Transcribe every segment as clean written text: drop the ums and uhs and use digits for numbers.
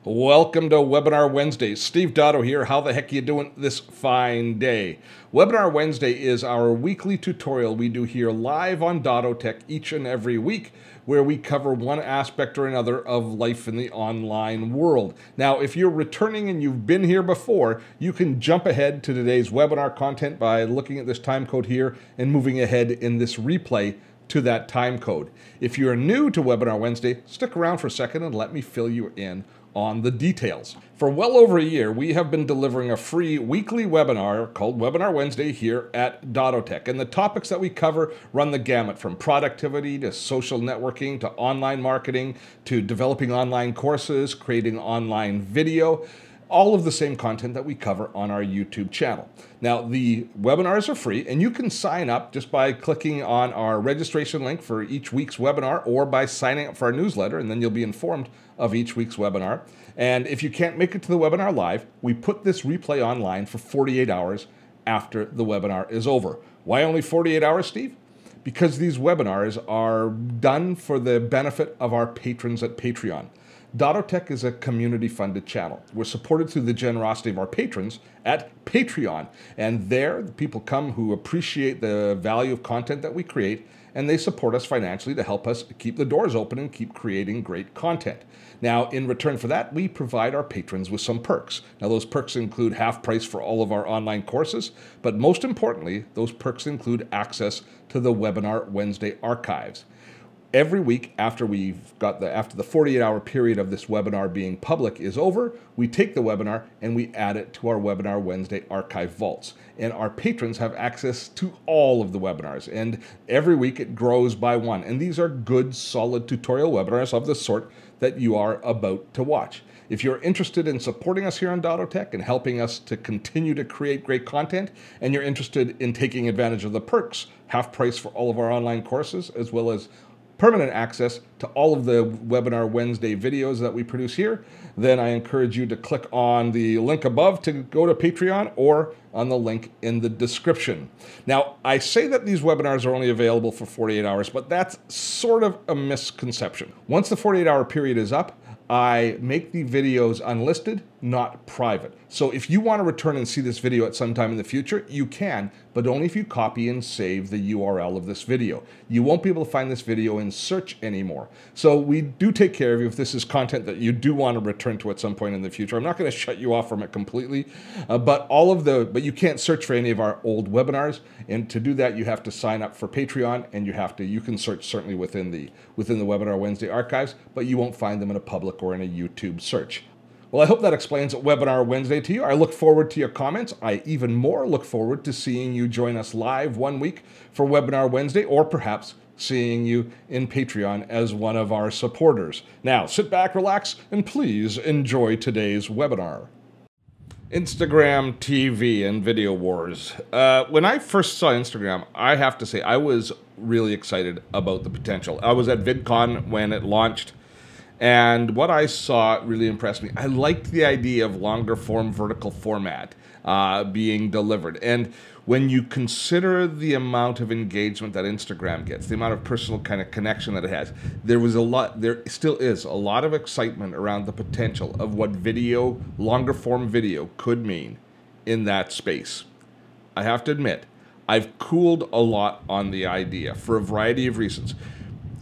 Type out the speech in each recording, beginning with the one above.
Welcome to Webinar Wednesday. Steve Dotto here. How the heck are you doing this fine day? Webinar Wednesday is our weekly tutorial we do here live on Dotto Tech each and every week, where we cover one aspect or another of life in the online world. Now, if you're returning and you've been here before, you can jump ahead to today's webinar content by looking at this time code here and moving ahead in this replay to that time code. If you're new to Webinar Wednesday, stick around for a second and let me fill you in on the details. For well over a year, we have been delivering a free weekly webinar called Webinar Wednesday here at Dotto Tech. And the topics that we cover run the gamut from productivity to social networking to online marketing to developing online courses, creating online video. All of the same content that we cover on our YouTube channel. Now, the webinars are free, and you can sign up just by clicking on our registration link for each week's webinar or by signing up for our newsletter, and then you'll be informed of each week's webinar. And if you can't make it to the webinar live, we put this replay online for 48 hours after the webinar is over. Why only 48 hours, Steve? Because these webinars are done for the benefit of our patrons at Patreon. Dotto Tech is a community-funded channel. We're supported through the generosity of our patrons at Patreon. And there, the people come who appreciate the value of content that we create, and they support us financially to help us keep the doors open and keep creating great content. Now, in return for that, we provide our patrons with some perks. Now, those perks include half price for all of our online courses, but most importantly, those perks include access to the Webinar Wednesday archives. Every week after the 48-hour period of this webinar being public is over, we take the webinar and we add it to our Webinar Wednesday archive vaults. And our patrons have access to all of the webinars. And every week it grows by one. And these are good, solid tutorial webinars of the sort that you are about to watch. If you're interested in supporting us here on Dotto Tech and helping us to continue to create great content, and you're interested in taking advantage of the perks, half price for all of our online courses, as well as permanent access to all of the Webinar Wednesday videos that we produce here, then I encourage you to click on the link above to go to Patreon or on the link in the description. Now, I say that these webinars are only available for 48 hours, but that's sort of a misconception. Once the 48-hour period is up, I make the videos unlisted, not private. So if you want to return and see this video at some time in the future, you can, but only if you copy and save the URL of this video. You won't be able to find this video in search anymore. So we do take care of you if this is content that you do want to return to at some point in the future. I'm not going to shut you off from it completely, but you can't search for any of our old webinars. And to do that, you have to sign up for Patreon, and you can search certainly within the Webinar Wednesday archives, but you won't find them in a public or in a YouTube search. Well, I hope that explains Webinar Wednesday to you. I look forward to your comments. I even more look forward to seeing you join us live one week for Webinar Wednesday, or perhaps seeing you in Patreon as one of our supporters. Now, sit back, relax, and please enjoy today's webinar. Instagram TV and video wars. When I first saw Instagram, I have to say I was really excited about the potential. I was at VidCon when it launched, and what I saw really impressed me. I liked the idea of longer form vertical format being delivered. And when you consider the amount of engagement that Instagram gets, the amount of personal kind of connection that it has, there still is a lot of excitement around the potential of what video, longer form video could mean in that space. I have to admit, I've cooled a lot on the idea for a variety of reasons.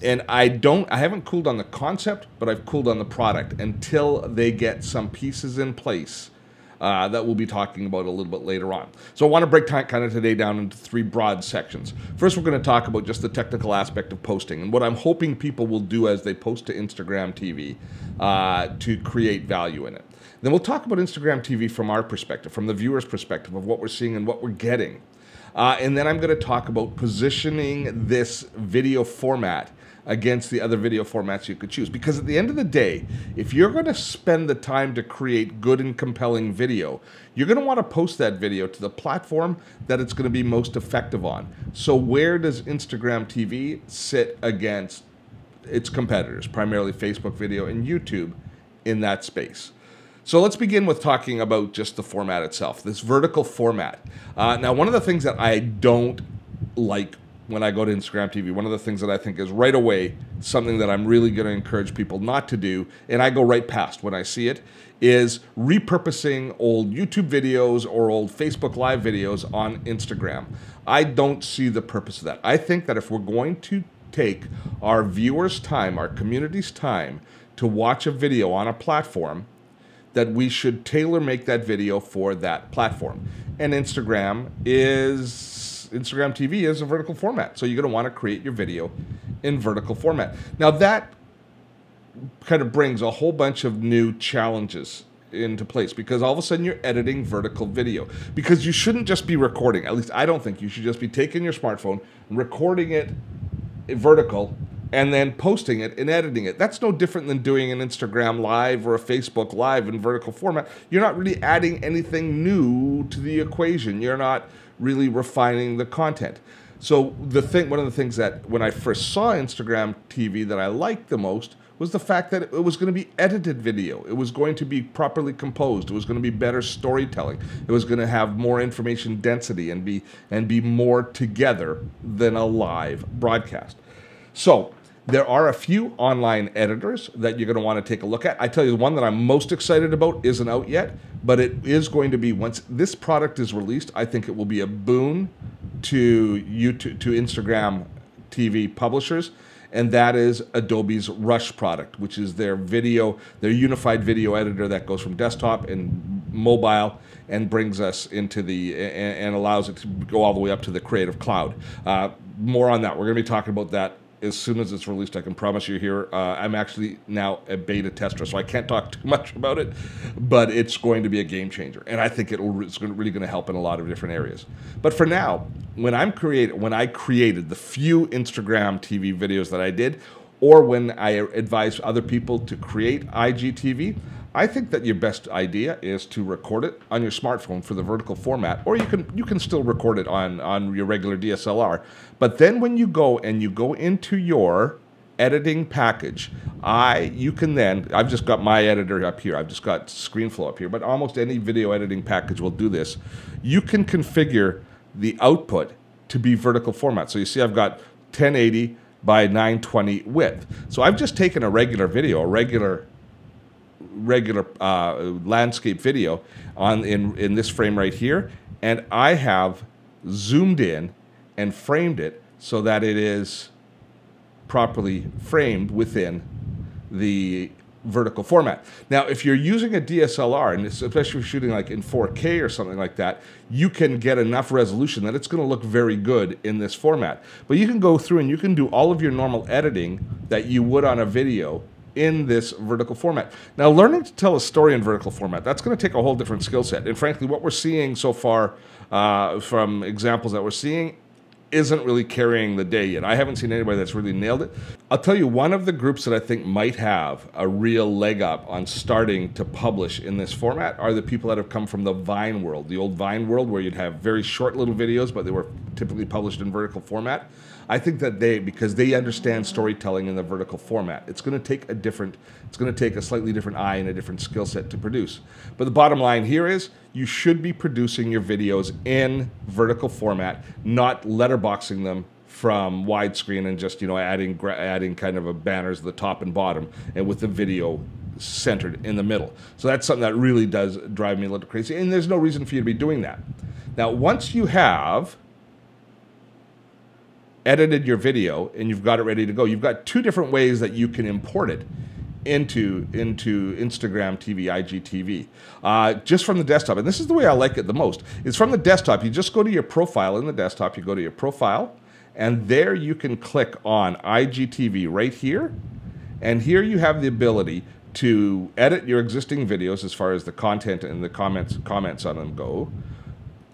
And I haven't cooled on the concept, but I've cooled on the product until they get some pieces in place that we'll be talking about a little bit later on. So I want to break kind of today down into three broad sections. First, we're going to talk about just the technical aspect of posting and what I'm hoping people will do as they post to Instagram TV to create value in it. Then we'll talk about Instagram TV from our perspective, from the viewer's perspective of what we're seeing and what we're getting. And then I'm going to talk about positioning this video format against the other video formats you could choose. Because at the end of the day, if you're going to spend the time to create good and compelling video, you're going to want to post that video to the platform that it's going to be most effective on. So where does Instagram TV sit against its competitors, primarily Facebook video and YouTube, in that space? So let's begin with talking about just the format itself, this vertical format. Now, one of the things that I don't like when I go to Instagram TV, one of the things that I think is right away something that I'm really going to encourage people not to do, and I go right past when I see it, is repurposing old YouTube videos or old Facebook Live videos on Instagram. I don't see the purpose of that. I think that if we're going to take our viewers' time, our community's time, to watch a video on a platform, that we should tailor make that video for that platform. And Instagram TV is a vertical format. So you're going to want to create your video in vertical format. Now that kind of brings a whole bunch of new challenges into place, because all of a sudden you're editing vertical video, because you shouldn't just be recording. At least I don't think you should just be taking your smartphone, recording it vertical, and then posting it and editing it. That's no different than doing an Instagram Live or a Facebook Live in vertical format. You're not really adding anything new to the equation. You're not really refining the content. So one of the things that when I first saw Instagram TV that I liked the most was the fact that it was going to be edited video. It was going to be properly composed. It was going to be better storytelling. It was going to have more information density and be more together than a live broadcast. So there are a few online editors that you're going to want to take a look at. I tell you, the one that I'm most excited about isn't out yet, but it is going to be, once this product is released, I think it will be a boon to YouTube, to Instagram TV publishers, and that is Adobe's Rush product, which is their unified video editor that goes from desktop and mobile and brings us into and allows it to go all the way up to the Creative Cloud. More on that. We're going to be talking about that as soon as it's released. I can promise you here. I'm actually now a beta tester, so I can't talk too much about it, but it's going to be a game changer, and I think it's really going to help in a lot of different areas. But for now, when I created the few Instagram TV videos that I did, or when I advise other people to create IGTV, I think that your best idea is to record it on your smartphone for the vertical format, or you can still record it on your regular DSLR. But then when you go into your editing package, I've just got my editor up here. I've just got ScreenFlow up here, but almost any video editing package will do this. You can configure the output to be vertical format. So you see I've got 1080 by 920 width. So I've just taken a regular video, a regular landscape video in this frame right here, and I have zoomed in and framed it so that it is properly framed within the vertical format. Now, if you're using a DSLR, and especially if you're shooting like in 4K or something like that, you can get enough resolution that it's going to look very good in this format. But you can go through and you can do all of your normal editing that you would on a video in this vertical format. Now, learning to tell a story in vertical format, that's going to take a whole different skill set. And frankly, what we're seeing so far from examples that we're seeing isn't really carrying the day yet. I haven't seen anybody that's really nailed it. I'll tell you, one of the groups that I think might have a real leg up on starting to publish in this format are the people that have come from the Vine world, the old Vine world, where you'd have very short little videos, but they were typically published in vertical format. I think that because they understand storytelling in the vertical format, it's going to take a slightly different eye and a different skill set to produce. But the bottom line here is you should be producing your videos in vertical format, not letterboxing them from widescreen and just adding kind of a banners at the top and bottom, and with the video centered in the middle. So that's something that really does drive me a little crazy, and there's no reason for you to be doing that. Now, once you have edited your video and you've got it ready to go, you've got two different ways that you can import it into Instagram TV, IGTV, just from the desktop. And this is the way I like it the most. Is from the desktop, you just go to your profile in the desktop, you go to your profile, and there you can click on IGTV right here. And here you have the ability to edit your existing videos as far as the content and the comments on them go.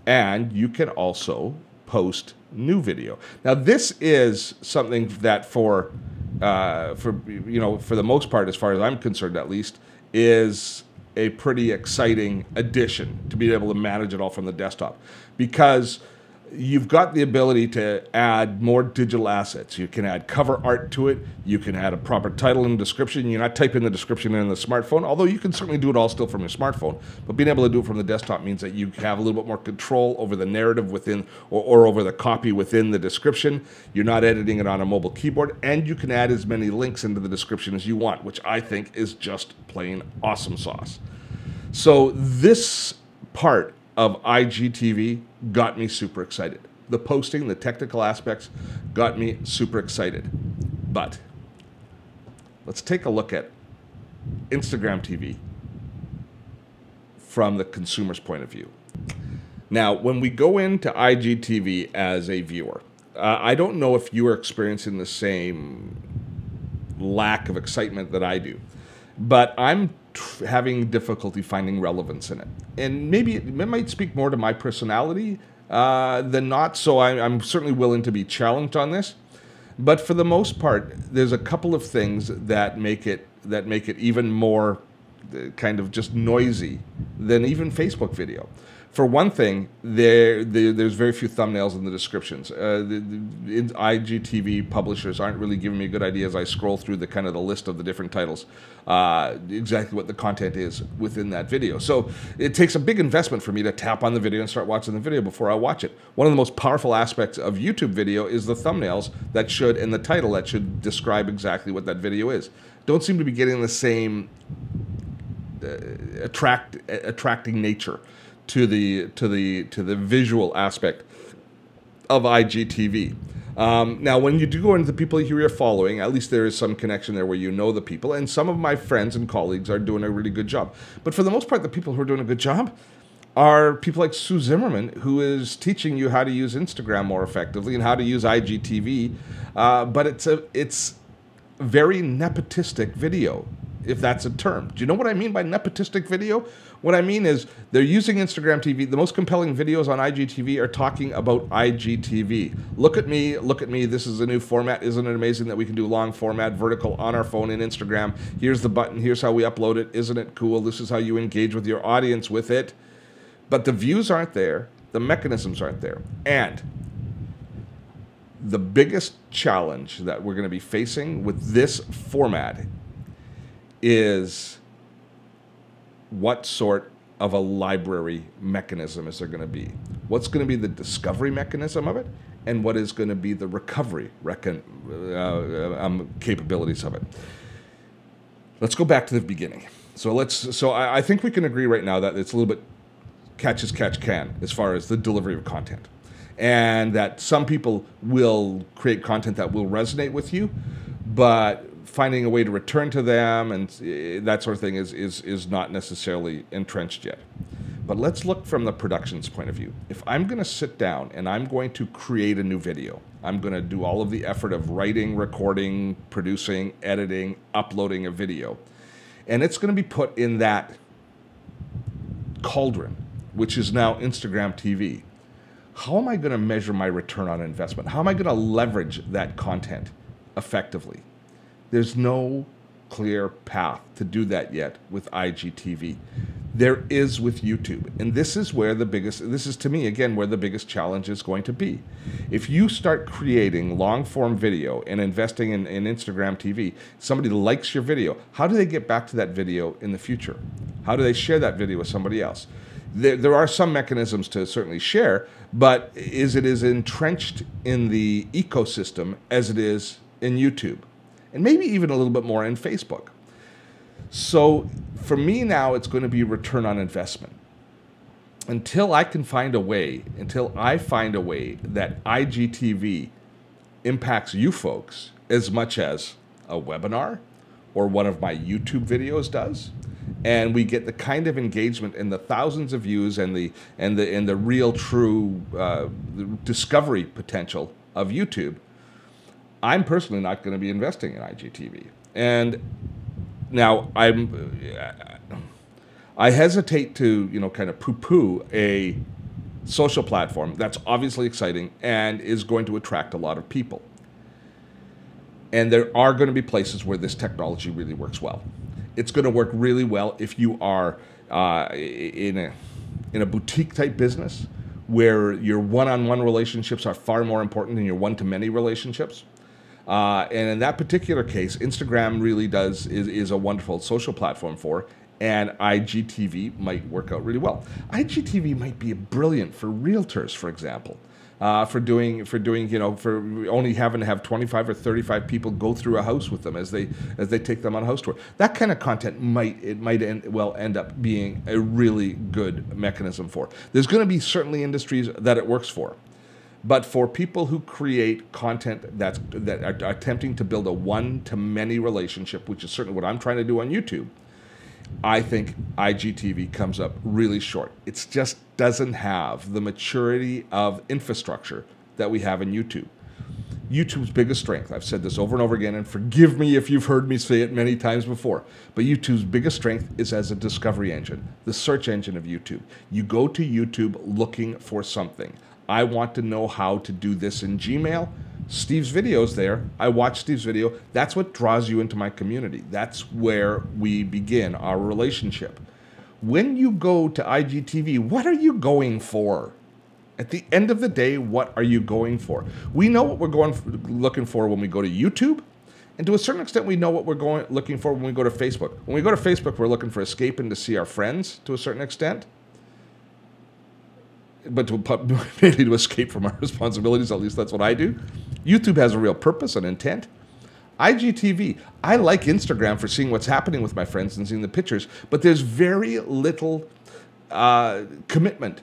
And you can also post new video. Now, this is something that for the most part, as far as I'm concerned at least, is a pretty exciting addition to be able to manage it all from the desktop. Because you've got the ability to add more digital assets. You can add cover art to it. You can add a proper title and description. You're not typing the description in the smartphone, although you can certainly do it all still from your smartphone. But being able to do it from the desktop means that you have a little bit more control over the narrative within, or over the copy within the description. You're not editing it on a mobile keyboard, and you can add as many links into the description as you want, which I think is just plain awesome sauce. So this part of IGTV got me super excited. The posting, the technical aspects got me super excited. But let's take a look at Instagram TV from the consumer's point of view. Now, when we go into IGTV as a viewer, I don't know if you are experiencing the same lack of excitement that I do, but I'm having difficulty finding relevance in it. And maybe it might speak more to my personality than not, so I'm certainly willing to be challenged on this. But for the most part, there's a couple of things that make it even more kind of just noisy than even Facebook video. For one thing, there's very few thumbnails in the descriptions. The IGTV publishers aren't really giving me a good idea as I scroll through the kind of the list of the different titles, exactly what the content is within that video. So it takes a big investment for me to tap on the video and start watching the video before I watch it. One of the most powerful aspects of YouTube video is the thumbnails that should, and the title that should describe exactly what that video is. Don't seem to be getting the same attracting nature to the visual aspect of IGTV. Now, when you do go into the people who you're following, at least there is some connection there where you know the people, and some of my friends and colleagues are doing a really good job. But for the most part, the people who are doing a good job are people like Sue Zimmerman, who is teaching you how to use Instagram more effectively and how to use IGTV. But it's very nepotistic video, if that's a term. Do you know what I mean by nepotistic video? What I mean is they're using Instagram TV. The most compelling videos on IGTV are talking about IGTV. Look at me, this is a new format. Isn't it amazing that we can do long format, vertical on our phone in Instagram? Here's the button, here's how we upload it. Isn't it cool? This is how you engage with your audience with it. But the views aren't there, the mechanisms aren't there. And the biggest challenge that we're gonna be facing with this format is what sort of a library mechanism is there going to be? What's going to be the discovery mechanism of it? And what is going to be the recovery capabilities of it? Let's go back to the beginning. So I think we can agree right now that it's a little bit catch as catch can as far as the delivery of content. And that some people will create content that will resonate with you, but finding a way to return to them and that sort of thing is not necessarily entrenched yet. But let's look from the production's point of view. If I'm going to sit down and I'm going to create a new video, I'm going to do all of the effort of writing, recording, producing, editing, uploading a video, and it's going to be put in that cauldron, which is now Instagram TV. How am I going to measure my return on investment? How am I going to leverage that content effectively? There's no clear path to do that yet with IGTV. There is with YouTube. And this is to me, again, where the biggest challenge is going to be. If you start creating long form video and investing in Instagram TV, somebody likes your video, how do they get back to that video in the future? How do they share that video with somebody else? There are some mechanisms to certainly share, but is it as entrenched in the ecosystem as it is in YouTube? And maybe even a little bit more in Facebook. So for me now, it's going to be return on investment. Until I find a way that IGTV impacts you folks as much as a webinar or one of my YouTube videos does, and we get the kind of engagement and the thousands of views and the real true discovery potential of YouTube, I'm personally not going to be investing in IGTV. And now I hesitate to, kind of poo-poo a social platform that's obviously exciting and is going to attract a lot of people. And there are going to be places where this technology really works well. It's going to work really well if you are in a boutique type business where your one-on-one relationships are far more important than your one-to-many relationships. And in that particular case, Instagram really is a wonderful social platform for, and IGTV might work out really well. IGTV might be brilliant for realtors, for example, for doing for only having to have 25 or 35 people go through a house with them as they take them on a house tour. That kind of content might end up being a really good mechanism for. There's going to be certainly industries that it works for. But for people who create content that are attempting to build a one-to-many relationship, which is certainly what I'm trying to do on YouTube, I think IGTV comes up really short. It just doesn't have the maturity of infrastructure that we have in YouTube. YouTube's biggest strength, I've said this over and over again, and forgive me if you've heard me say it many times before, but YouTube's biggest strength is as a discovery engine, the search engine of YouTube. You go to YouTube looking for something. I want to know how to do this in Gmail. Steve's video's there. I watch Steve's video. That's what draws you into my community. That's where we begin our relationship. When you go to IGTV, what are you going for? At the end of the day, what are you going for? We know what we're looking for when we go to YouTube, and to a certain extent, we know what we're looking for when we go to Facebook. When we go to Facebook, we're looking for escape and to see our friends to a certain extent. But mainly to escape from our responsibilities, at least that's what I do. YouTube has a real purpose and intent. IGTV, I like Instagram for seeing what's happening with my friends and seeing the pictures, but there's very little commitment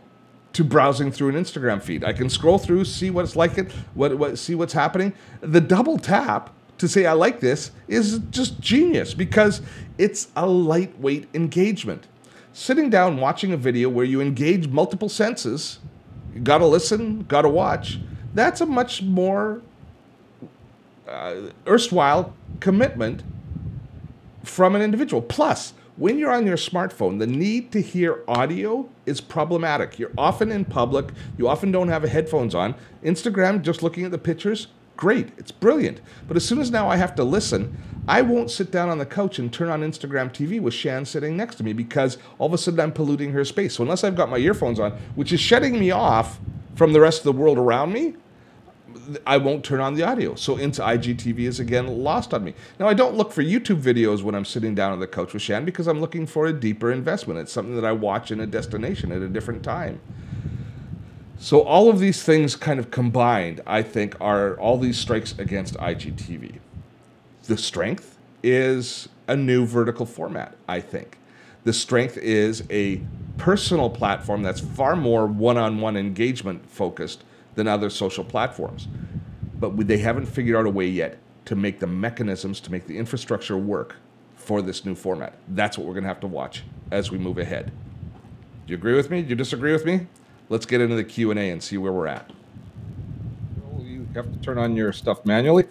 to browsing through an Instagram feed. I can scroll through, see what it's like, see what's happening. The double tap to say I like this is just genius because it's a lightweight engagement. Sitting down watching a video where you engage multiple senses, you gotta listen, gotta watch, that's a much more erstwhile commitment from an individual. Plus, when you're on your smartphone, the need to hear audio is problematic. You're often in public, you often don't have headphones on. Instagram, just looking at the pictures, great, it's brilliant. But as soon as now I have to listen, I won't sit down on the couch and turn on Instagram TV with Shan sitting next to me because all of a sudden I'm polluting her space. So unless I've got my earphones on, which is shutting me off from the rest of the world around me, I won't turn on the audio. So into IGTV is again lost on me. Now I don't look for YouTube videos when I'm sitting down on the couch with Shan because I'm looking for a deeper investment. It's something that I watch in a destination at a different time. So all of these things kind of combined, I think, are all these strikes against IGTV. The strength is a new vertical format, I think. The strength is a personal platform that's far more one-on-one engagement focused than other social platforms. But they haven't figured out a way yet to make the mechanisms, to make the infrastructure work for this new format. That's what we're going to have to watch as we move ahead. Do you agree with me? Do you disagree with me? Let's get into the Q&A and see where we're at. You have to turn on your stuff manually.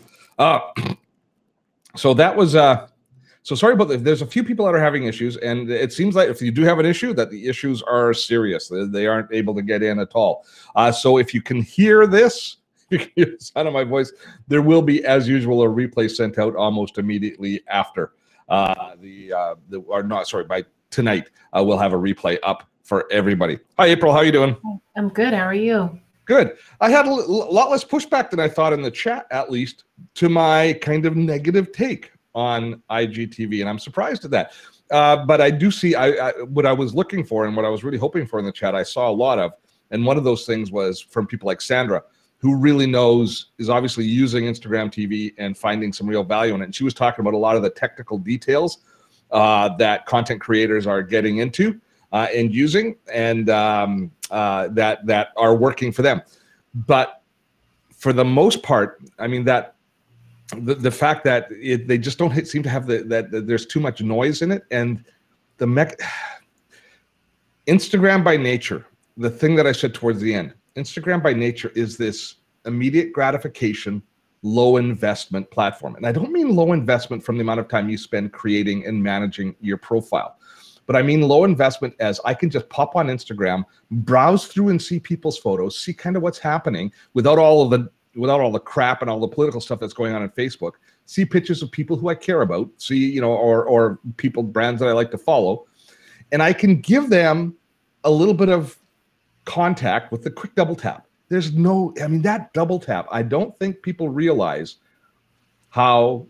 So that was, so sorry about that. There's a few people that are having issues, and it seems like if you do have an issue, that the issues are serious. They aren't able to get in at all. So if you can hear this, you can hear the sound of my voice, there will be, as usual, a replay sent out almost immediately after by tonight. We'll have a replay up for everybody. Hi, April. How are you doing? I'm good. How are you? Good. I had a lot less pushback than I thought in the chat, at least, to my kind of negative take on IGTV, and I'm surprised at that. But I do see what I was looking for and what I was really hoping for in the chat, I saw a lot of, and one of those things was from people like Sandra, who really is obviously using Instagram TV and finding some real value in it. And she was talking about a lot of the technical details that content creators are getting into and using, and that are working for them. But for the most part, I mean, that the fact that they just don't seem to have that there's too much noise in it, and Instagram by nature, the thing that I said towards the end, Instagram by nature is this immediate gratification, low investment platform. And I don't mean low investment from the amount of time you spend creating and managing your profile, but I mean low investment as I can just pop on Instagram, browse through and see people's photos, see kind of what's happening without all the crap and all the political stuff that's going on Facebook, see pictures of people who I care about, see, or people, brands that I like to follow, and I can give them a little bit of contact with the quick double tap. There's no, I mean, that double tap, I don't think people realize how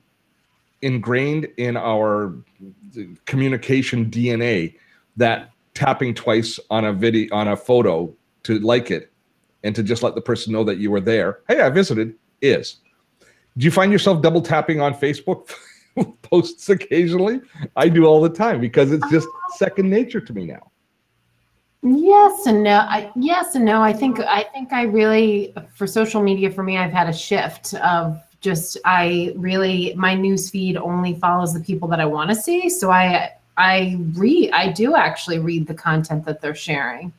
ingrained in our communication DNA that tapping twice on a video, on a photo to like it and to just let the person know that you were there, hey, I visited, is. Do you find yourself double tapping on Facebook posts occasionally? I do all the time because it's just second nature to me now. Yes and no. Yes and no. I think I really, for social media, for me, I've had a shift of just, my news feed only follows the people that I want to see. So I do actually read the content that they're sharing,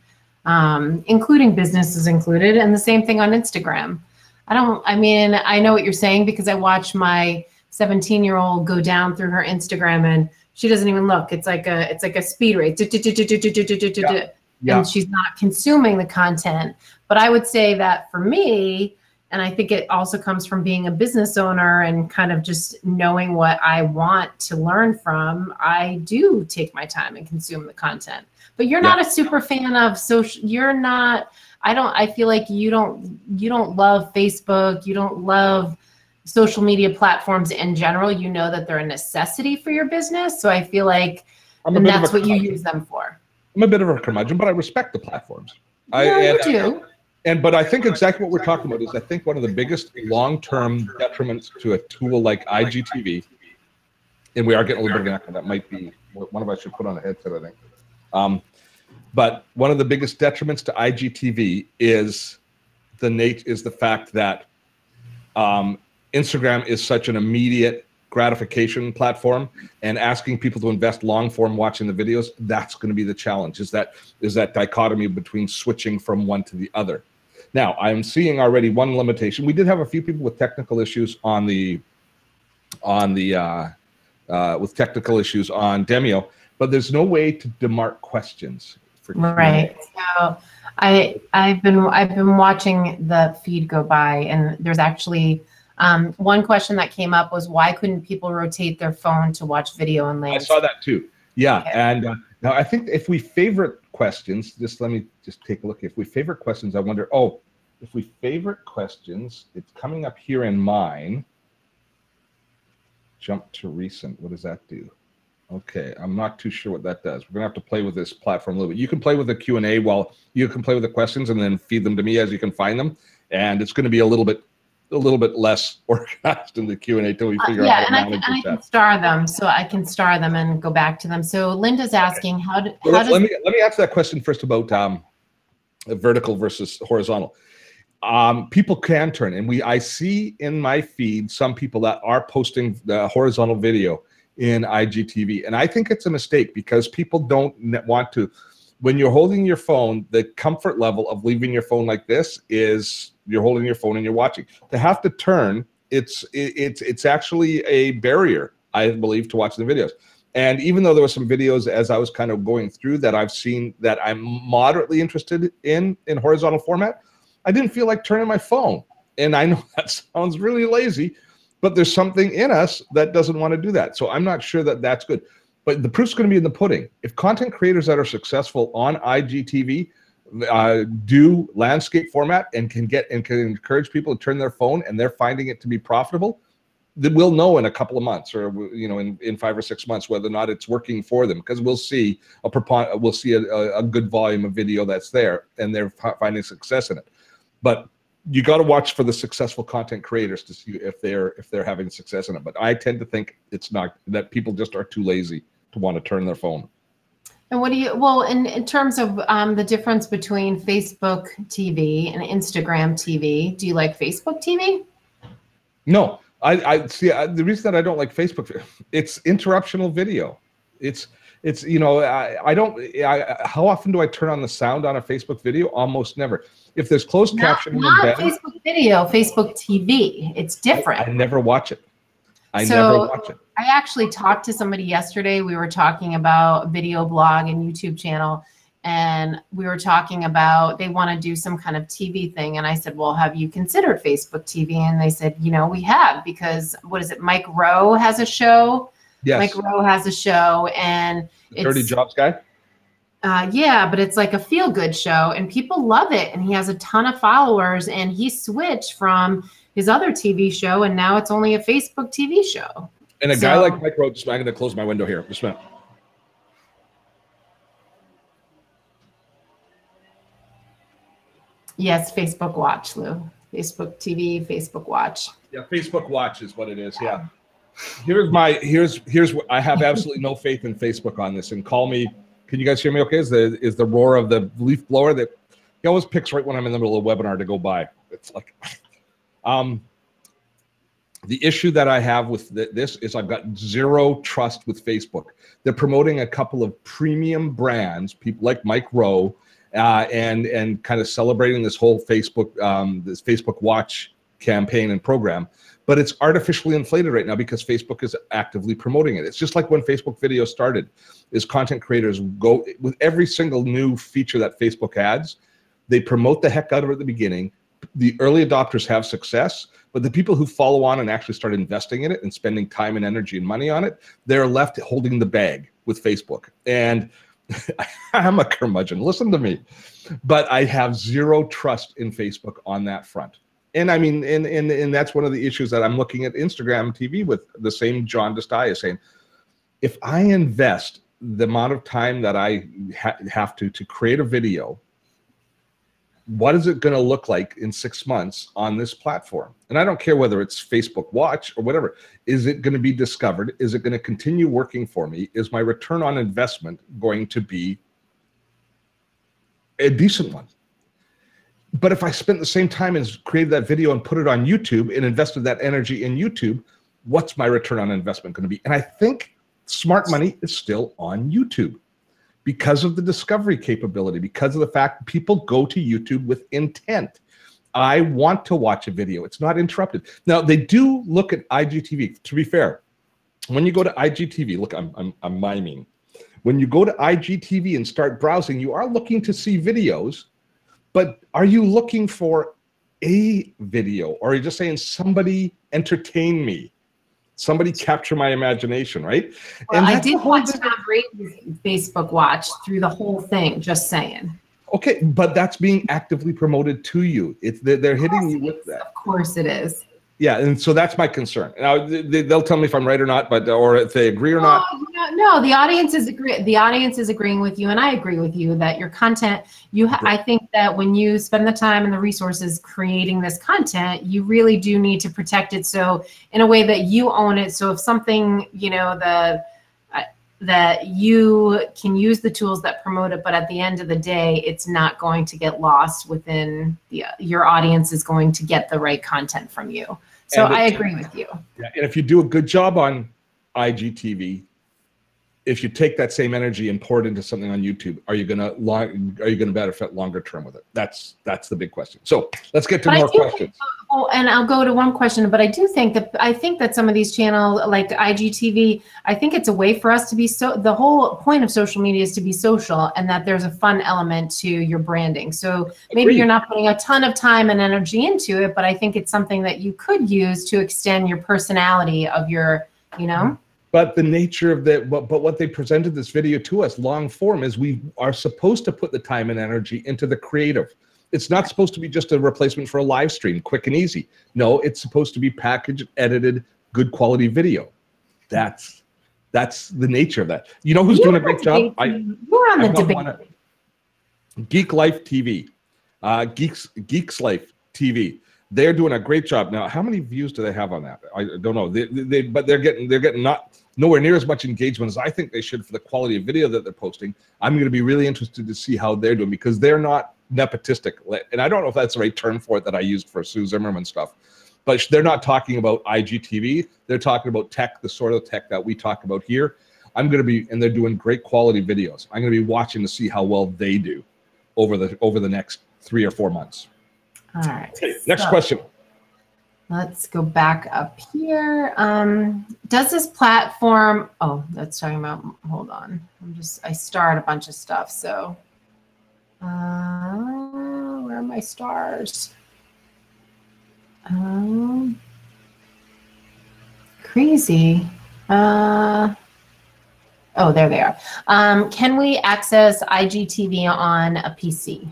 including businesses included, and the same thing on Instagram. I mean, I know what you're saying because I watch my 17-year-old go down through her Instagram and she doesn't even look. It's like a speed race. Yeah. And she's not consuming the content. But I would say that for me, and I think it also comes from being a business owner and kind of just knowing what I want to learn from, I do take my time and consume the content. But you're not a super fan of social, I feel like you don't love Facebook, you don't love social media platforms in general. You know that they're a necessity for your business. So I feel like that's what you use them for. I'm a bit of a curmudgeon, but I respect the platforms. You do. But I think exactly what we're talking about is, I think one of the biggest long-term detriments to a tool like IGTV, and we are getting a little bit of an echo. That might be one of us should put on a headset, I think. But one of the biggest detriments to IGTV is the fact that Instagram is such an immediate gratification platform, and asking people to invest long form watching the videos, that's going to be the challenge, is that dichotomy between switching from one to the other. Now, I'm seeing already one limitation. We did have a few people with technical issues with technical issues on Demio, but there's no way to demarc questions for right. So I've been watching the feed go by, and there's actually one question that came up was, why couldn't people rotate their phone to watch video and links? I saw that too. Yeah. Okay. And now I think if we favorite questions, let me take a look. If we favorite questions, I wonder, if we favorite questions, it's coming up here in mine. Jump to recent. What does that do? Okay. I'm not too sure what that does. We're going to have to play with this platform a little bit. You can play with the Q&A while you can play with the questions and then feed them to me as you can find them. And it's going to be a little bit less organized in the Q&A till we figure out how to manage I can star them, so I can star them and go back to them. So Linda's asking, let me answer that question first about vertical versus horizontal. People can turn, and I see in my feed some people that are posting the horizontal video in IGTV, and I think it's a mistake because people don't want to. When you're holding your phone, the comfort level of leaving your phone like this is you're holding your phone and you're watching. To have to turn, it's actually a barrier, I believe, to watching the videos. And even though there were some videos as I was kind of going through that I've seen that I'm moderately interested in horizontal format, I didn't feel like turning my phone. And I know that sounds really lazy, but there's something in us that doesn't want to do that. So I'm not sure that that's good. But the proof's going to be in the pudding. If content creators that are successful on IGTV do landscape format and can encourage people to turn their phone, and they're finding it to be profitable, then we'll know in a couple of months, or in 5 or 6 months, whether or not it's working for them, because we'll see a good volume of video that's there and they're finding success in it. But you got to watch for the successful content creators to see if they're having success in it. But I tend to think it's not, that people just are too lazy to want to turn their phone. And what do you, well, in terms of the difference between Facebook TV and Instagram TV, do you like Facebook TV? No, I see. The reason that I don't like Facebook, it's interruptional video. It's I don't. How often do I turn on the sound on a Facebook video? Almost never. If there's closed captioning not Facebook video, Facebook TV. It's different. I never watch it. I never watch it. I actually talked to somebody yesterday. We were talking about video blog and YouTube channel, and we were talking about they want to do some kind of TV thing. And I said, well, have you considered Facebook TV? And they said, we have, because what is it? Mike Rowe has a show. Yes. Mike Rowe has a show, and the Dirty Jobs guy. Yeah, but it's like a feel-good show, and people love it. And he has a ton of followers. And he switched from his other TV show, and now it's only a Facebook TV show. And a guy like Mike Rowe, I'm going to close my window here. Just a minute. Yes, Facebook Watch, Lou. Facebook TV, Facebook Watch. Yeah, Facebook Watch is what it is. Yeah. Here's what I have absolutely no faith in Facebook on this. And call me. Can you guys hear me? Okay. Is the roar of the leaf blower that he always picks right when I'm in the middle of a webinar to go by? It's like, the issue that I have with this is I've got zero trust with Facebook. They're promoting a couple of premium brands, people like Mike Rowe, and kind of celebrating this whole this Facebook Watch campaign and program. But it's artificially inflated right now because Facebook is actively promoting it. It's just like when Facebook video started, is content creators go with every single new feature that Facebook adds, they promote the heck out of it at the beginning. The early adopters have success, but the people who follow on and actually start investing in it and spending time and energy and money on it, they're left holding the bag with Facebook. And I'm a curmudgeon, listen to me, but I have zero trust in Facebook on that front. And I mean, and that's one of the issues that I'm looking at Instagram TV with. The same John DeStai is saying, if I invest the amount of time that I have to create a video, what is it going to look like in 6 months on this platform? And I don't care whether it's Facebook Watch or whatever. Is it going to be discovered? Is it going to continue working for me? Is my return on investment going to be a decent one? But if I spent the same time and created that video and put it on YouTube and invested that energy in YouTube, what's my return on investment going to be? And I think smart money is still on YouTube because of the discovery capability, because of the fact people go to YouTube with intent. I want to watch a video. It's not interrupted. Now, they do look at IGTV. To be fair, when you go to IGTV, look, I'm miming. When you go to IGTV and start browsing, you are looking to see videos. But are you looking for a video, or are you just saying somebody entertain me, somebody capture my imagination, right? Well, and I did watch Tom Brady's Facebook Watch through the whole thing, just saying. Okay, but that's being actively promoted to you. They're hitting you with that. Of course it is. Yeah, and so that's my concern. Now they'll tell me if I'm right or not, or if they agree or not. No, the audience is The audience is agreeing with you, and I agree with you that your content. I think that when you spend the time and the resources creating this content, you really do need to protect it. So in a way that you own it. So if something, that you can use the tools that promote it, but at the end of the day, it's not going to get lost within your audience is going to get the right content from you. So I agree with you. Yeah, and if you do a good job on IGTV, if you take that same energy and pour it into something on YouTube, are you gonna benefit longer term with it? That's the big question. So let's get to more questions. And I'll go to one question, but I think that some of these channels like IGTV, I think it's a way for us to be the whole point of social media is to be social, and that there's a fun element to your branding. So maybe you're not putting a ton of time and energy into it, but I think it's something that you could use to extend your personality of your, But the nature of but what they presented this video to us long form is we are supposed to put the time and energy into the creative. It's not supposed to be just a replacement for a live stream, quick and easy. No, it's supposed to be packaged, edited, good quality video. That's the nature of that. You know who's doing a great job? We're on the debate. Geek Life TV, Geeks Life TV. They're doing a great job. Now, how many views do they have on that? I don't know. But they're getting not nowhere near as much engagement as I think they should for the quality of video that they're posting. I'm going to be really interested to see how they're doing because they're not nepotistic. And I don't know if that's the right term for it that I used for Sue Zimmerman stuff. But they're not talking about IGTV. They're talking about tech, the sort of tech that we talk about here. And they're doing great quality videos. I'm going to be watching to see how well they do over the next 3 or 4 months. All right. Okay, next question. Let's go back up here. Does this platform, that's talking about, hold on. I starred a bunch of stuff. So where are my stars? Crazy. Oh, there they are. Can we access IGTV on a PC?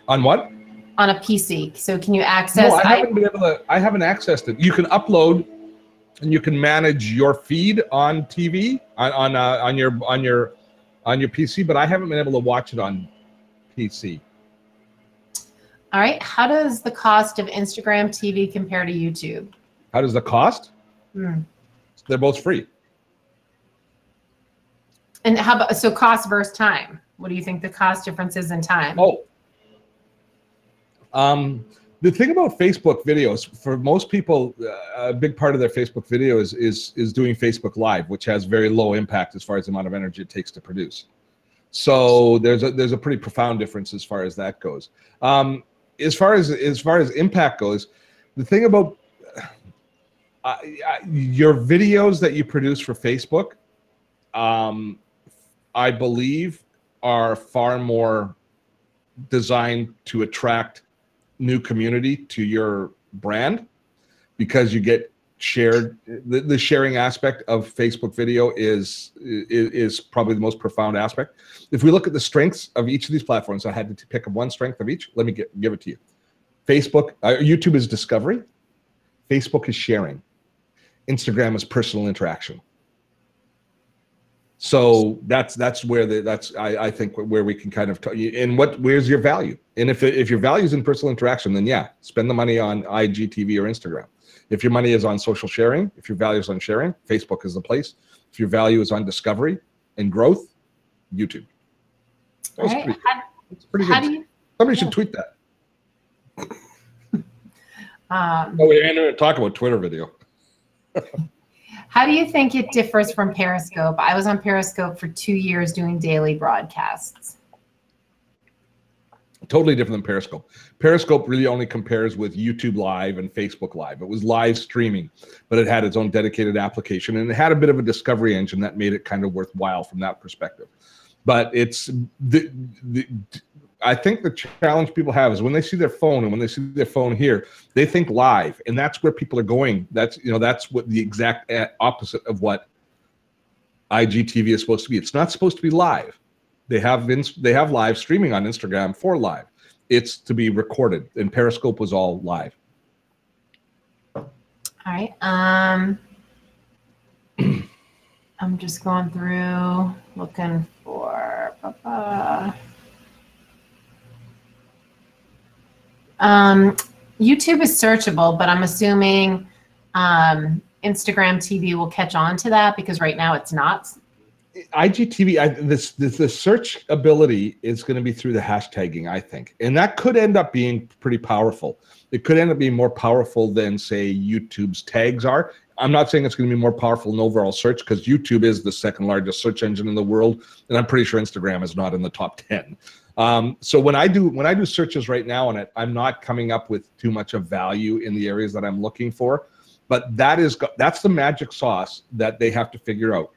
On what? On a PC. So can you access? No, I haven't been able to. I haven't accessed it. You can upload, and you can manage your feed on TV on your PC, but I haven't been able to watch it on PC. All right. How does the cost of Instagram TV compare to YouTube? How does the cost? They're both free. And how about, so cost versus time? What do you think the cost difference is in time? Oh, the thing about Facebook videos, for most people, a big part of their Facebook video is doing Facebook Live, which has very low impact as far as the amount of energy it takes to produce. So there's a pretty profound difference as far as that goes. As far as impact goes, the thing about your videos that you produce for Facebook, I believe, are far more designed to attract new community to your brand, because you get shared. The sharing aspect of Facebook video is probably the most profound aspect. If we look at the strengths of each of these platforms, I had to pick up one strength of each. Let me give it to you. Facebook, YouTube is discovery. Facebook is sharing. Instagram is personal interaction. So that's where I think where we can kind of and where's your value? And if your value is in personal interaction, then yeah, spend the money on IGTV or Instagram. If your money is on social sharing, if your value is on sharing, Facebook is the place. If your value is on discovery and growth, YouTube. That's pretty good. Somebody should tweet that. We're going to talk about Twitter video. How do you think it differs from Periscope? I was on Periscope for 2 years doing daily broadcasts. Totally different than Periscope. Periscope really only compares with YouTube Live and Facebook Live. It was live streaming, but it had its own dedicated application, and it had a bit of a discovery engine that made it kind of worthwhile from that perspective. But it's I think the challenge people have is when they see their phone, and when they see their phone here, they think live, and that's where people are going. That's what the exact opposite of what IGTV is supposed to be. It's not supposed to be live. They have live streaming on Instagram for live. It's to be recorded, and Periscope was all live. All right. I'm just going through looking for. YouTube is searchable, but I'm assuming Instagram TV will catch on to that, because right now it's not. IGTV, the search ability is going to be through the hashtagging, I think, and that could end up being pretty powerful. It could end up being more powerful than, say, YouTube's tags are. I'm not saying it's going to be more powerful in overall search, because YouTube is the second largest search engine in the world, and I'm pretty sure Instagram is not in the top 10. So when I do searches right now on it, I'm not coming up with too much of value in the areas that I'm looking for, but that's the magic sauce that they have to figure out.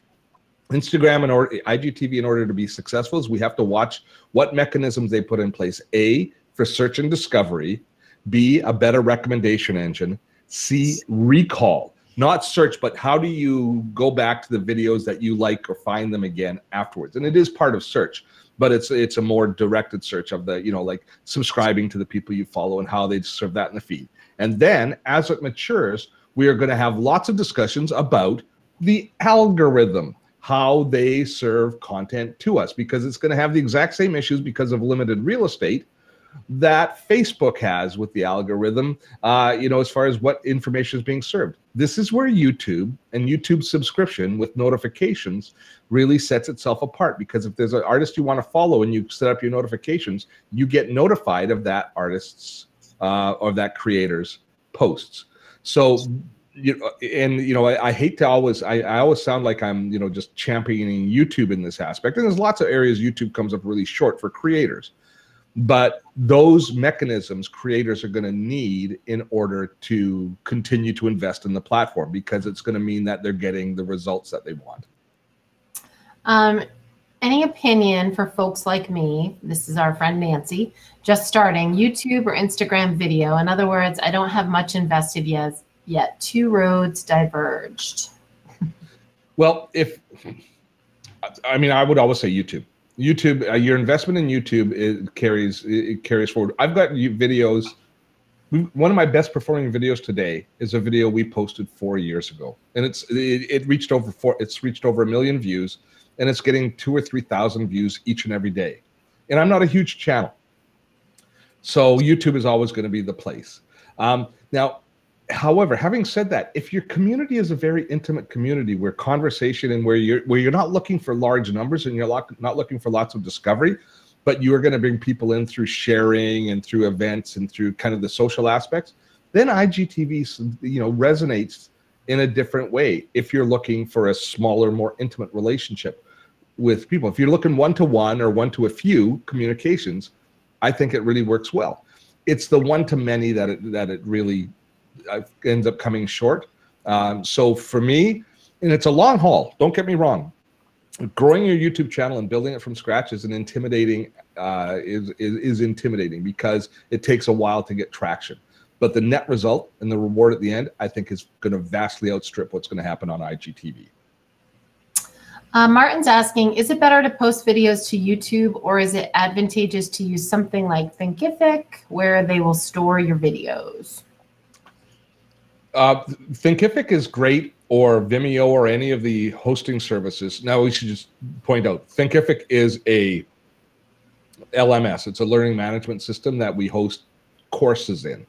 Instagram and IGTV, in order to be successful, is we have to watch what mechanisms they put in place. A, for search and discovery. B, a better recommendation engine. C, recall. Not search, but how do you go back to the videos that you like or find them again afterwards? And it is part of search, but it's a more directed search of the, like subscribing to the people you follow and how they serve that in the feed. And then as it matures, we are going to have lots of discussions about the algorithm, how they serve content to us, because it's going to have the exact same issues because of limited real estate that Facebook has with the algorithm, as far as what information is being served. This is where YouTube and YouTube subscription with notifications really sets itself apart, because if there's an artist you want to follow and you set up your notifications, you get notified of that artist's or that creator's posts. So, I hate to always, I always sound like I'm, just championing YouTube in this aspect. And there's lots of areas YouTube comes up really short for creators. But those mechanisms creators are going to need in order to continue to invest in the platform, because it's going to mean that they're getting the results that they want. Any opinion for folks like me, this is our friend Nancy, just starting YouTube or Instagram video? In other words, I don't have much invested yet. Two roads diverged. Well, I mean, I would always say YouTube. YouTube, your investment in YouTube, it carries forward. I've got videos. One of my best performing videos today is a video we posted 4 years ago, and it reached over 1 million views, and it's getting 2,000 or 3,000 views each and every day. And I'm not a huge channel, so YouTube is always going to be the place. Now, however, having said that, if your community is a very intimate community where conversation and where you're not looking for large numbers and you're not looking for lots of discovery, but you're going to bring people in through sharing and through events and through kind of the social aspects, then IGTV, resonates in a different way. If you're looking for a smaller, more intimate relationship with people, if you're looking one-to-one or one-to-a-few communications, I think it really works well. It's the one-to-many that it really ends up coming short. So for me, and it's a long haul, don't get me wrong, growing your YouTube channel and building it from scratch is intimidating because it takes a while to get traction. But the net result and the reward at the end, I think, is going to vastly outstrip what's going to happen on IGTV. Martin's asking, is it better to post videos to YouTube, or is it advantageous to use something like Thinkific where they will store your videos? Thinkific is great, or Vimeo, or any of the hosting services. Now, we should just point out, Thinkific is a LMS. It's a learning management system that we host courses in.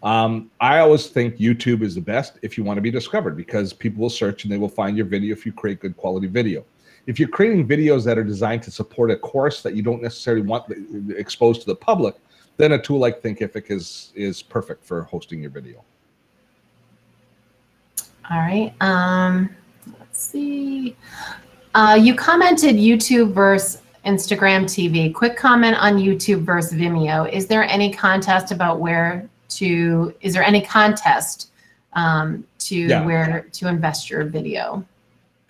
I always think YouTube is the best if you want to be discovered, because people will search and they will find your video if you create good quality video. If you're creating videos that are designed to support a course that you don't necessarily want exposed to the public, then a tool like Thinkific is perfect for hosting your video. All right. Let's see. You commented YouTube versus Instagram TV. Quick comment on YouTube versus Vimeo. Is there any contest about where to? Is there any contest where to invest your video?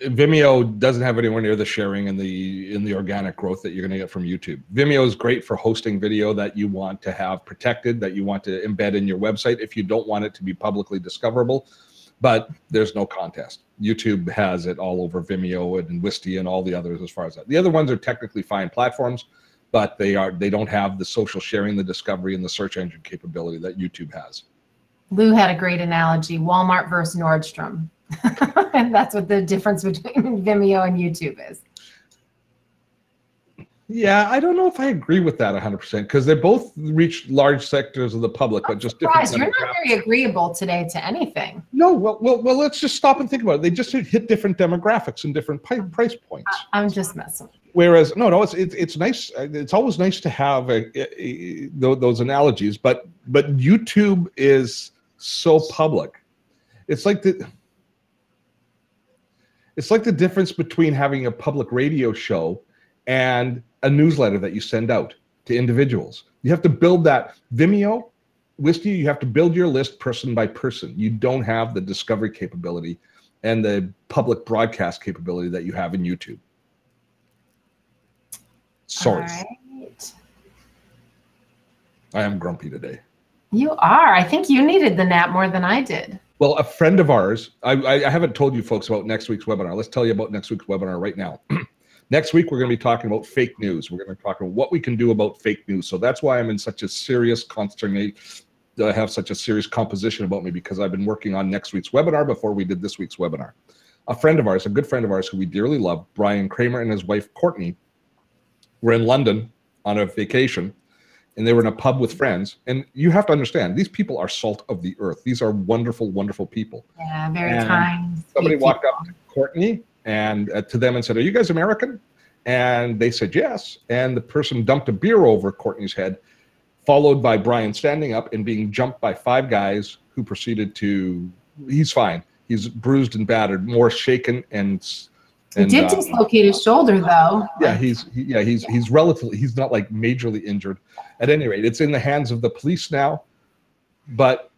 Vimeo doesn't have anywhere near the sharing and the organic growth that you're going to get from YouTube. Vimeo is great for hosting video that you want to have protected, that you want to embed in your website if you don't want it to be publicly discoverable. But there's no contest. YouTube has it all over Vimeo and Wistia and all the others as far as that. The other ones are technically fine platforms, but they don't have the social sharing, the discovery, and the search engine capability that YouTube has. Lou had a great analogy, Walmart versus Nordstrom. And that's what the difference between Vimeo and YouTube is. Yeah, I don't know if I agree with that 100%, because they both reach large sectors of the public, but just different. You're not very agreeable today to anything. No, well, let's just stop and think about it. They just hit different demographics and different price points. I'm just messing. Whereas, no, it's nice. It's always nice to have those analogies, but YouTube is so public. It's like the difference between having a public radio show and a newsletter that you send out to individuals. You have to build that. Vimeo, Wistia, you have to build your list person by person. You don't have the discovery capability and the public broadcast capability that you have in YouTube. Sorry. All right. I am grumpy today. You are. I think you needed the nap more than I did. Well, a friend of ours, I haven't told you folks about next week's webinar. Let's tell you about next week's webinar right now. Next week, we're going to be talking about fake news. We're going to talk about what we can do about fake news. So that's why I'm in such a serious consternation. I have such a serious composition about me, because I've been working on next week's webinar before we did this week's webinar. A friend of ours, a good friend of ours who we dearly love, Brian Kramer, and his wife, Courtney, were in London on a vacation, and they were in a pub with friends. And you have to understand, these people are salt of the earth. These are wonderful, wonderful people. Yeah, very kind. Somebody walked up to Courtney and to them and said, "Are you guys American?" And they said yes. And the person dumped a beer over Courtney's head, followed by Brian standing up and being jumped by 5 guys who proceeded to, he's fine. He's bruised and battered, more shaken and he did dislocate his shoulder though. Yeah, he's relatively, he's not like majorly injured. At any rate, it's in the hands of the police now. But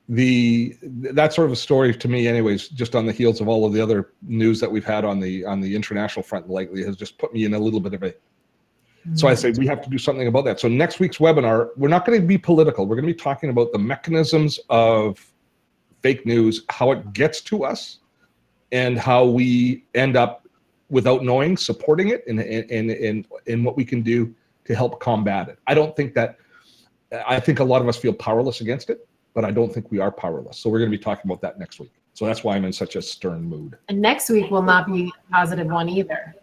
that sort of a story to me, anyways, just on the heels of all of the other news that we've had on the international front lately, has just put me in a little bit of a. So I say we have to do something about that. So next week's webinar, we're not going to be political. We're going to be talking about the mechanisms of fake news, how it gets to us, and how we end up without knowing, supporting it in what we can do to help combat it. I think a lot of us feel powerless against it, but I don't think we are powerless. So we're going to be talking about that next week. So that's why I'm in such a stern mood. And next week will not be a positive one either.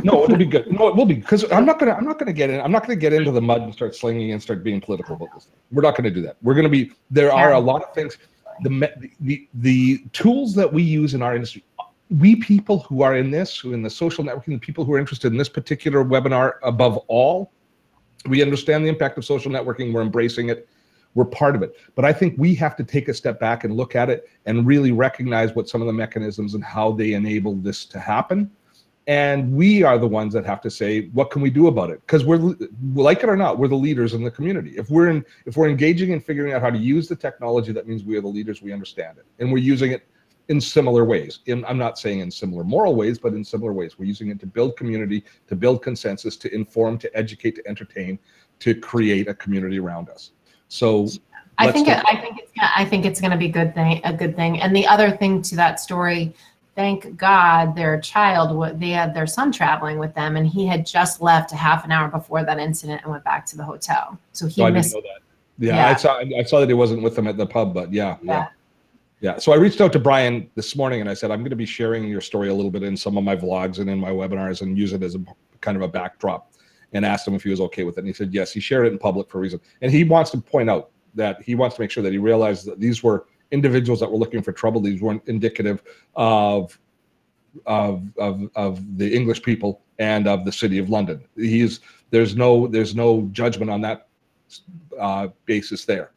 No, it'll be good. No, it will be, because I'm not gonna get into the mud and start slinging and start being political about this. We're not going to do that. We're going to be. There are a lot of things. The tools that we use in our industry. We people who are in this, who in the social networking, the people who are interested in this particular webinar, above all, we understand the impact of social networking. We're embracing it. We're part of it. But I think we have to take a step back and look at it and really recognize what some of the mechanisms and how they enable this to happen. And we are the ones that have to say, what can we do about it? Because we're, like it or not, we're the leaders in the community. If we're engaging in figuring out how to use the technology, that means we are the leaders, we understand it. And we're using it in similar ways. I'm not saying in similar moral ways, but in similar ways. We're using it to build community, to build consensus, to inform, to educate, to entertain, to create a community around us. So I think it's going to be a good thing. And the other thing to that story, thank God their child, they had their son traveling with them, and he had just left a half an hour before that incident and went back to the hotel. So he missed. I didn't know that. Yeah. I saw that he wasn't with them at the pub, but yeah. So I reached out to Brian this morning and I said, I'm going to be sharing your story a little bit in some of my vlogs and in my webinars and use it as a kind of a backdrop, and asked him if he was okay with it. And he said, yes, he shared it in public for a reason. And he wants to point out that he wants to make sure that he realized that these were individuals that were looking for trouble. These weren't indicative of the English people and of the City of London. There's no judgment on that basis there.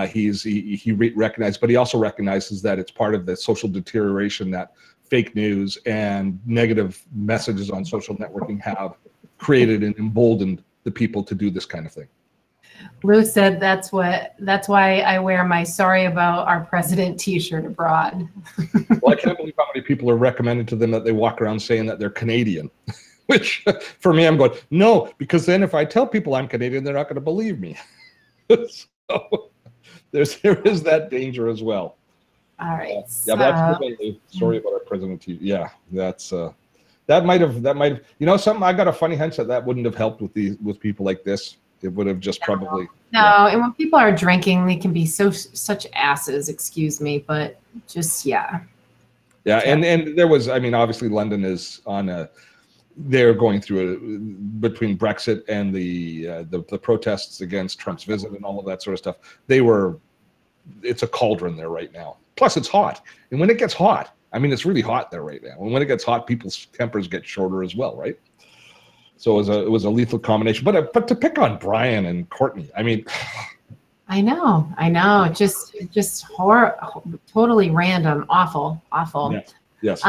He recognized, but he also recognizes that it's part of the social deterioration that fake news and negative messages on social networking have created and emboldened the people to do this kind of thing. Lou said that's why I wear my "Sorry About Our President" t-shirt abroad. Well, I can't believe how many people are recommended to them that they walk around saying that they're Canadian, which for me, I'm going, no, because then if I tell people I'm Canadian, they're not going to believe me. So there is that danger as well. All right. Yeah, that's the story about our president. Yeah, that's that might have something. I got a funny hunch that wouldn't have helped with people like this. It would have just probably. No, and when people are drinking, they can be such asses. Excuse me, but just yeah. Yeah, and there was. I mean, obviously, London is on a. They're going through between Brexit and the protests against Trump's visit and all of that sort of stuff. It's a cauldron there right now. Plus, it's hot, and when it gets hot, I mean, it's really hot there right now. And when it gets hot, people's tempers get shorter as well, right? So it was a lethal combination. But to pick on Brian and Courtney, I mean, I know, just horrible, totally random, awful. Yes.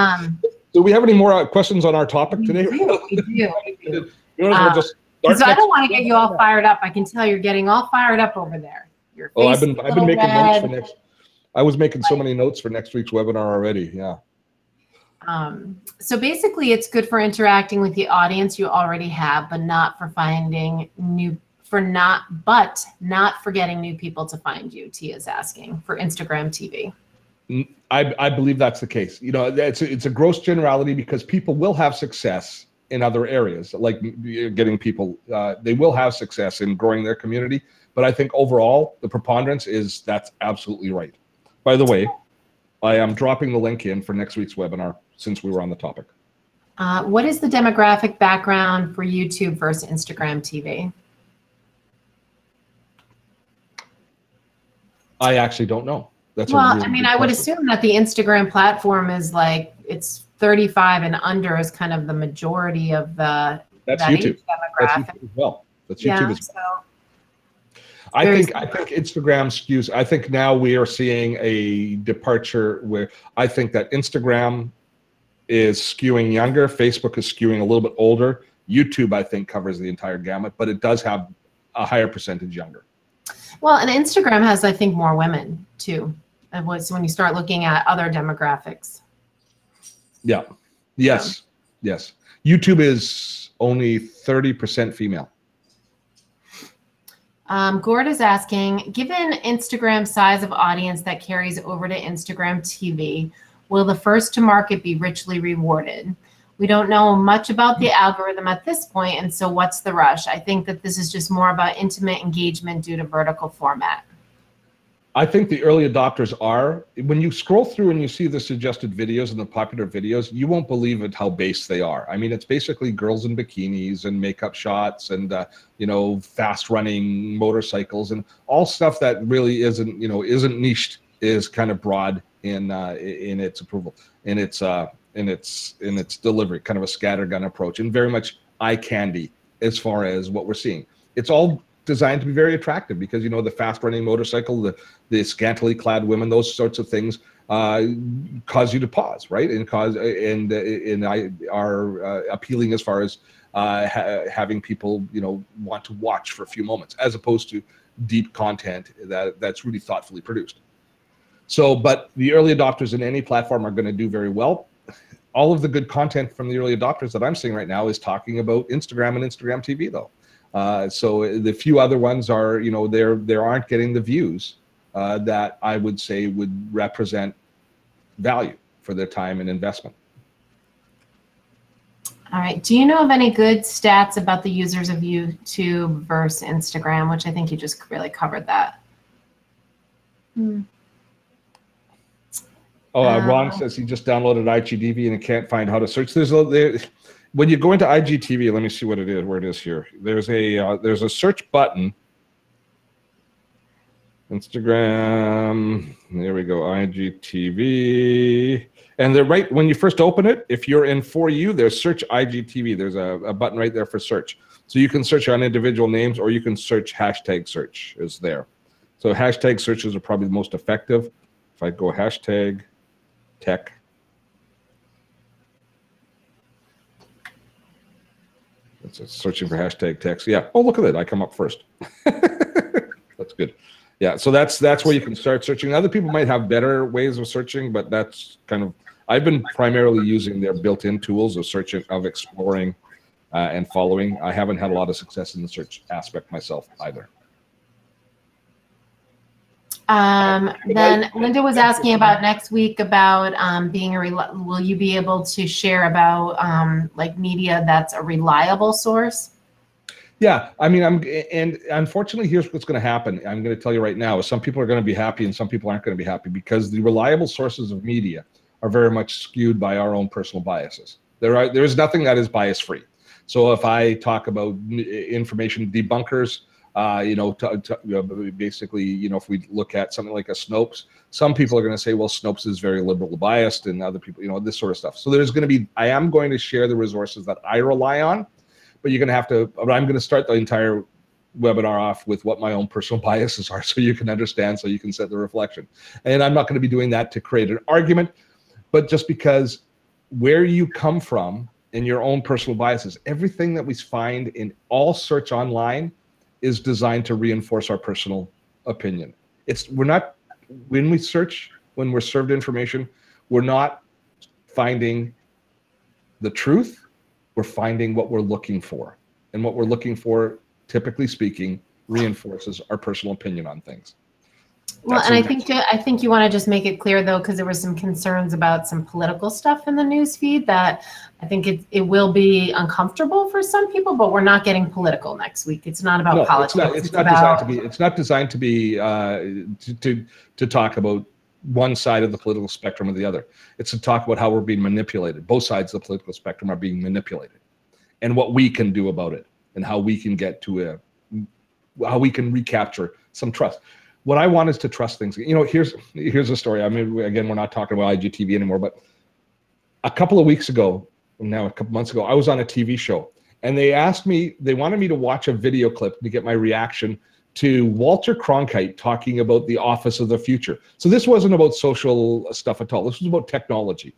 Do we have any more questions on our topic today? We do. Because I don't want to get you all fired up. I can tell you're getting all fired up over there. I've been making notes for next. I was making so many notes for next week's webinar already. Yeah. So basically, it's good for interacting with the audience you already have, but not for finding not for getting new people to find you. Tia's asking for Instagram TV. I believe that's the case. You know, it's a gross generality because people will have success in other areas, like getting people. They will have success in growing their community, but I think overall the preponderance is that's absolutely right. By the way, I am dropping the link in for next week's webinar since we were on the topic. What is the demographic background for YouTube versus Instagram TV? I actually don't know. I would assume that the Instagram platform is like it's 35 and under is kind of the majority of that YouTube demographic. That's YouTube as well. That's YouTube as well. I think Instagram skews. I think now we are seeing a departure where I think that Instagram is skewing younger. Facebook is skewing a little bit older. YouTube, I think, covers the entire gamut, but it does have a higher percentage younger. Well, and Instagram has, I think, more women too. And when you start looking at other demographics. Yeah. Yes. Yes. YouTube is only 30% female. Gord is asking, given Instagram's size of audience that carries over to Instagram TV, will the first to market be richly rewarded? We don't know much about the algorithm at this point, and so what's the rush? I think that this is just more about intimate engagement due to vertical format. I think the early adopters are. When you scroll through and you see the suggested videos and the popular videos, you won't believe it how base they are. I mean, it's basically girls in bikinis and makeup shots and you know, fast running motorcycles and all stuff that really isn't, you know, isn't niched, is kind of broad in its approval, in its delivery, kind of a scattergun approach, and very much eye candy as far as what we're seeing. It's all designed to be very attractive because, you know, the fast running motorcycle, the scantily clad women, those sorts of things cause you to pause, right? And are appealing as far as having people, you know, want to watch for a few moments, as opposed to deep content that's really thoughtfully produced. So, but the early adopters in any platform are going to do very well. All of the good content from the early adopters that I'm seeing right now is talking about Instagram and Instagram TV, though. So the few other ones are, you know, they aren't getting the views that I would say would represent value for their time and investment. All right. Do you know of any good stats about the users of YouTube versus Instagram, which I think you just really covered that? Ron says he just downloaded IGTV and he can't find how to search. When you go into IGTV, let me see what it is, where it is here. There's a search button. Instagram, there we go, IGTV. And they're right, when you first open it, if you're in For You, there's search IGTV. There's a button right there for search. So you can search on individual names, or you can search hashtag search is there. So hashtag searches are probably the most effective. If I go hashtag tech, it's searching for hashtag text. Yeah. Oh, look at that. I come up first. That's good. Yeah. So that's where you can start searching. Other people might have better ways of searching, but that's kind of, I've been primarily using their built-in tools of searching, of exploring and following. I haven't had a lot of success in the search aspect myself either. Then Linda was asking about next week about will you be able to share about like media that's a reliable source? Yeah, I mean, and unfortunately, here's what's going to happen. I'm going to tell you right now: some people are going to be happy, and some people aren't going to be happy, because the reliable sources of media are very much skewed by our own personal biases. There is nothing that is bias free. So if I talk about information debunkers, basically, you know, if we look at something like a Snopes, some people are going to say, well, Snopes is very liberal biased, and other people, you know, this sort of stuff. So there's going to be, I am going to share the resources that I rely on, but you're going to have to, but I'm going to start the entire webinar off with what my own personal biases are, so you can understand, so you can set the reflection. And I'm not going to be doing that to create an argument, but just because where you come from and your own personal biases, everything that we find in all search online is designed to reinforce our personal opinion. We're not, when we search, when we're served information, we're not finding the truth, we're finding what we're looking for. And what we're looking for, typically speaking, reinforces our personal opinion on things. Well, and I think you want to just make it clear, though, because there were some concerns about some political stuff in the news feed, that I think it will be uncomfortable for some people, but we're not getting political next week. It's not about politics. It's not designed to be. It's not designed to be to talk about one side of the political spectrum or the other. It's to talk about how we're being manipulated. Both sides of the political spectrum are being manipulated, and what we can do about it, and how we can get to how we can recapture some trust. What I want is to trust things. You know, here's a story. I mean, again, we're not talking about IGTV anymore, but a couple of weeks ago, now a couple months ago, I was on a TV show, and they wanted me to watch a video clip to get my reaction to Walter Cronkite talking about the office of the future. So this wasn't about social stuff at all. This was about technology.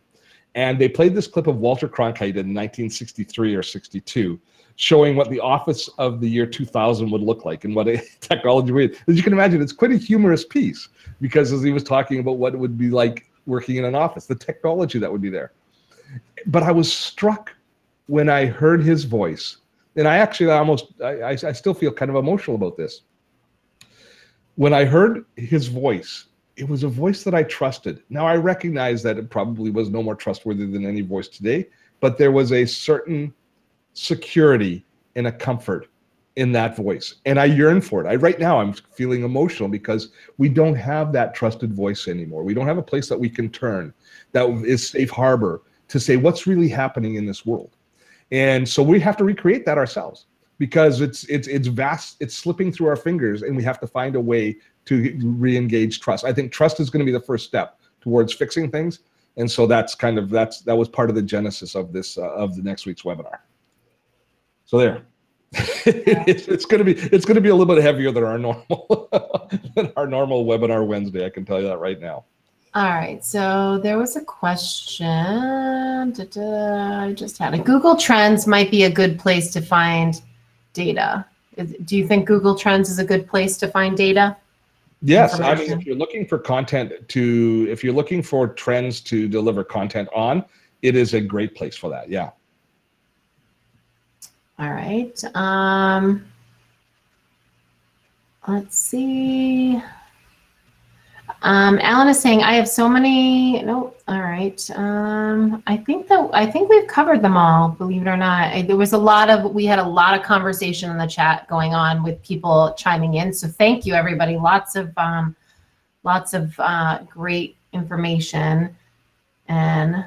And they played this clip of Walter Cronkite in 1963 or 62, showing what the office of the year 2000 would look like and what a technology would. As you can imagine, it's quite a humorous piece, because as he was talking about what it would be like working in an office, the technology that would be there. But I was struck when I heard his voice, and I still feel kind of emotional about this. When I heard his voice, it was a voice that I trusted. Now, I recognize that it probably was no more trustworthy than any voice today, but there was a certain security and a comfort in that voice. And I yearn for it. Right now I'm feeling emotional because we don't have that trusted voice anymore. We don't have a place that we can turn that is safe harbor to say what's really happening in this world. And so we have to recreate that ourselves because it's vast, it's slipping through our fingers, and we have to find a way to re-engage trust. I think trust is going to be the first step towards fixing things. And so that was part of the genesis of this of the next week's webinar. So there. it's going to be a little bit heavier than our normal webinar Wednesday. I can tell you that right now. All right, so there was a question. I just had it. Google Trends might be a good place to find data. Do you think Google Trends is a good place to find data? Yes, I mean, if you're looking for if you're looking for trends to deliver content on, it is a great place for that. Yeah. All right. Let's see. Alan is saying, I have so many. Nope. All right. I think we've covered them all, believe it or not. We had a lot of conversation in the chat going on with people chiming in. So thank you, everybody. Lots of great information. And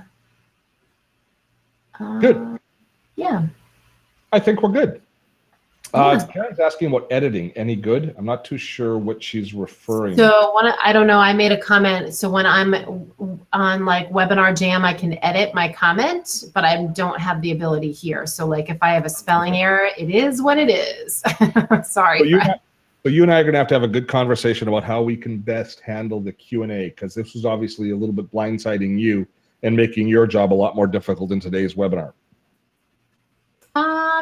good. Yeah. I think we're good. Yeah. Karen's asking about editing. Any good? I'm not too sure what she's referring. So I don't know. I made a comment. So when I'm on like Webinar Jam, I can edit my comment, but I don't have the ability here. So like if I have a spelling error, it is what it is. Sorry. So you and I are going to have a good conversation about how we can best handle the Q&A, because this was obviously a little bit blindsiding you and making your job a lot more difficult in today's webinar.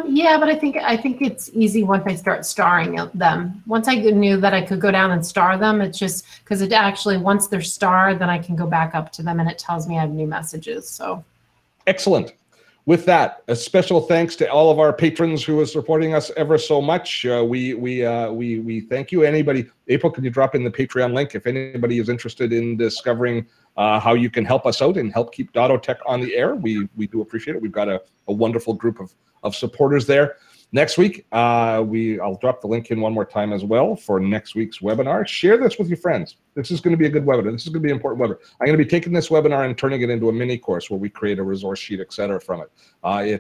Yeah, but I think it's easy once I start starring them. Once I knew that I could go down and star them, it's just because it actually, once they're starred, then I can go back up to them and it tells me I have new messages. So excellent. With that, a special thanks to all of our patrons who are supporting us ever so much. We thank you. Anybody, April, can you drop in the Patreon link if anybody is interested in discovering how you can help us out and help keep Dotto Tech on the air? We do appreciate it. We've got a wonderful group of supporters there. Next week, I'll drop the link in one more time as well for next week's webinar. Share this with your friends. This is going to be a good webinar. This is going to be an important webinar. I'm going to be taking this webinar and turning it into a mini course where we create a resource sheet, etc. from it. I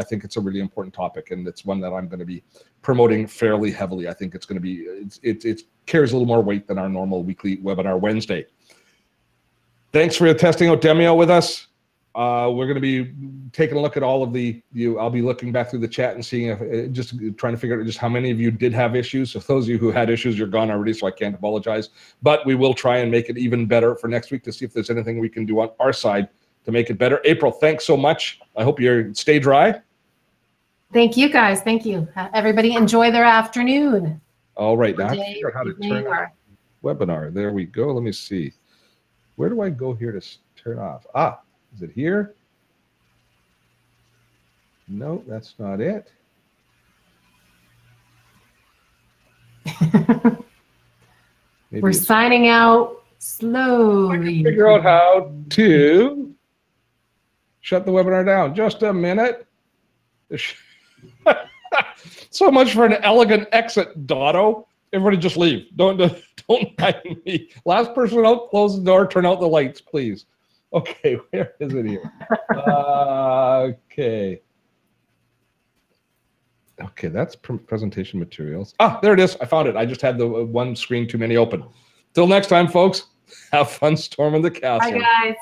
think it's a really important topic, and it's one that I'm going to be promoting fairly heavily. I think it's going to be, it carries a little more weight than our normal weekly webinar Wednesday. Thanks for testing out Demio with us. We're going to be taking a look at all of I'll be looking back through the chat and seeing if, just trying to figure out just how many of you did have issues. So those of you who had issues, you're gone already, so I can't apologize. But we will try and make it even better for next week to see if there's anything we can do on our side to make it better. April, thanks so much. I hope you stay dry. Thank you, guys. Thank you. Everybody enjoy their afternoon. All right. Now I have to figure out how to turn off webinar. There we go. Let me see. Where do I go here to turn off? Ah. Is it here? No, that's not it. We're signing out slowly. Figure out how to shut the webinar down. Just a minute. So much for an elegant exit, Dotto. Everybody just leave. Don't mind me. Last person out, close the door, turn out the lights, please. Okay, where is it here? Okay. Okay, that's presentation materials. Ah, there it is. I found it. I just had the one screen too many open. Till next time, folks, have fun storming the castle. Bye, guys.